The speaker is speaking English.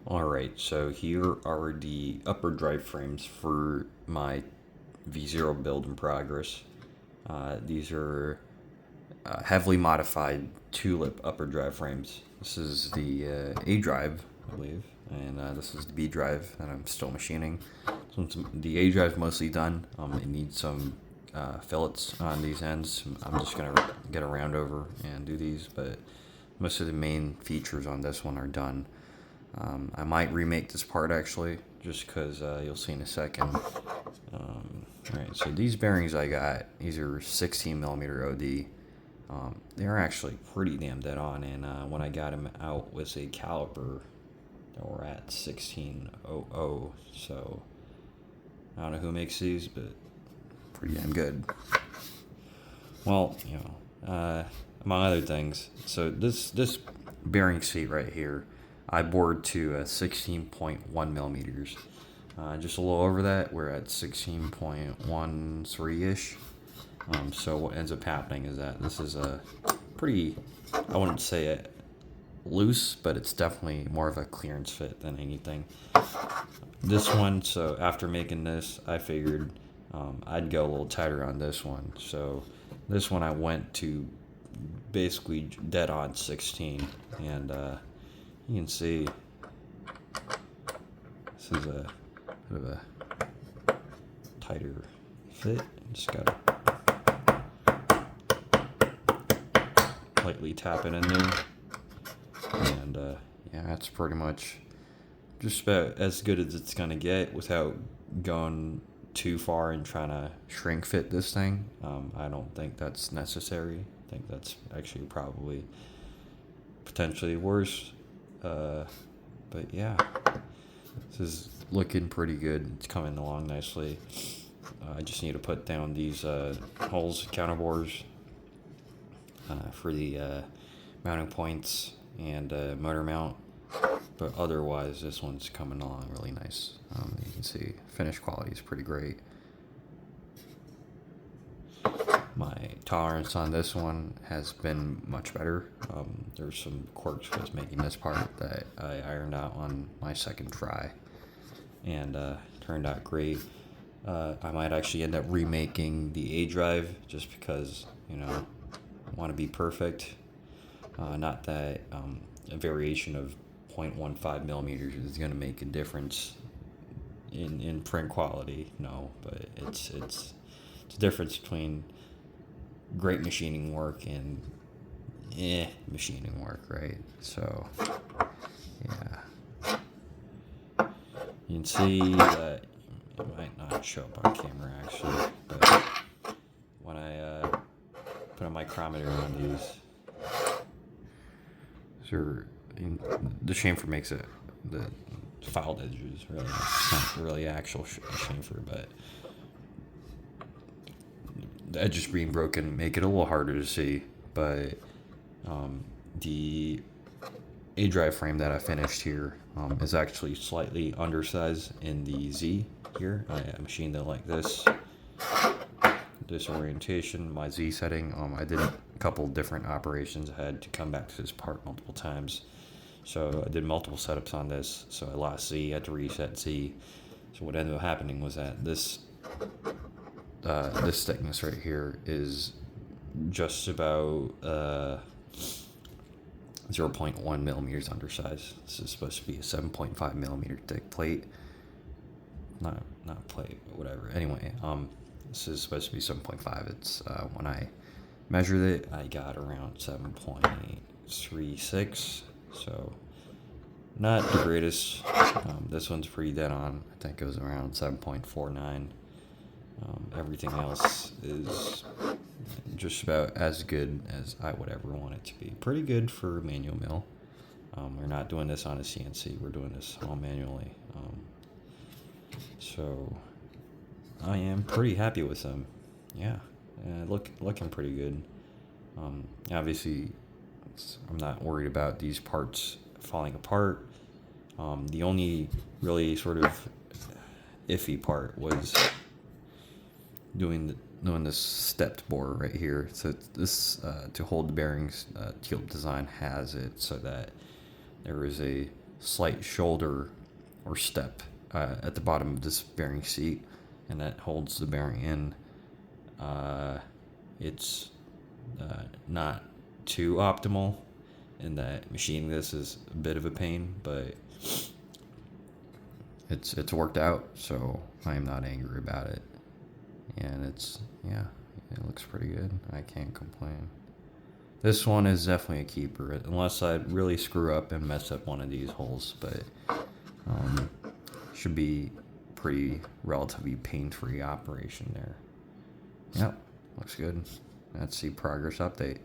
Alright, so here are the upper drive frames for my V0 build in progress. These are heavily modified tulip upper drive frames. This is the A drive, I believe, and this is the B drive that I'm still machining. So the A drive is mostly done. It needs some fillets on these ends. I'm just gonna get a round over and do these, but most of the main features on this one are done. I might remake this part actually, just because you'll see in a second. Alright, so these bearings I got, these are 16 millimeter OD. They're actually pretty damn dead on, and when I got them out with a caliper, they were at 1600. So I don't know who makes these, but pretty damn good. Well, among other things, so this bearing seat right here, I bored to 16.1 millimeters. Just a little over that, we're at 16.13-ish. So what ends up happening is that this is a pretty, I wouldn't say it loose, but it's definitely more of a clearance fit than anything. This one, so after making this, I figured I'd go a little tighter on this one. So this one I went to basically dead on 16, and you can see this is a bit of a tighter fit. Just gotta lightly tap it in there, and yeah, that's pretty much just about as good as it's gonna get without going too far and trying to shrink fit this thing. I don't think that's necessary. I think that's actually probably potentially worse. But yeah, this is looking pretty good. It's coming along nicely. I just need to put down these holes, counterbores, for the mounting points and motor mount. But otherwise, this one's coming along really nice. You can see finish quality is pretty great. My tolerance on this one has been much better. There's some quirks with making this part that I ironed out on my second try, and turned out great. I might actually end up remaking the A drive just because, I want to be perfect. Not that a variation of 0.15 millimeters is going to make a difference in print quality. No, but it's a difference between great machining work and machining work, right? So yeah, you can see that it might not show up on camera actually, but when I put a micrometer on these, so the chamfer makes it, the filed edges really, it's not really actual chamfer, but the edges being broken make it a little harder to see. But the A drive frame that I finished here is actually slightly undersized in the Z here. I machined it like this orientation, my Z setting. I did a couple different operations. I had to come back to this part multiple times, so I did multiple setups on this. So I lost Z, I had to reset Z. So what ended up happening was that this thickness right here is just about 0.1 millimeters undersized. This is supposed to be a 7.5 millimeter thick plate. Not plate, but whatever. Anyway, this is supposed to be 7.5. It's when I measured it, I got around 7.36. So not the greatest. This one's pretty dead on. I think it was around 7.49. Everything else is just about as good as I would ever want it to be. Pretty good for manual mill. We're not doing this on a CNC. We're doing this all manually. So I am pretty happy with them. Yeah, looking pretty good. Obviously, I'm not worried about these parts falling apart. The only really sort of iffy part was doing this stepped bore right here. So to hold the bearings, Teal Design has it so that there is a slight shoulder or step at the bottom of this bearing seat, and that holds the bearing in. It's not too optimal, in that machining this is a bit of a pain, but it's worked out, so I am not angry about it. And it looks pretty good. I can't complain. This one is definitely a keeper, unless I really screw up and mess up one of these holes, but should be pretty relatively pain-free operation there. Yep, looks good. Let's see progress update.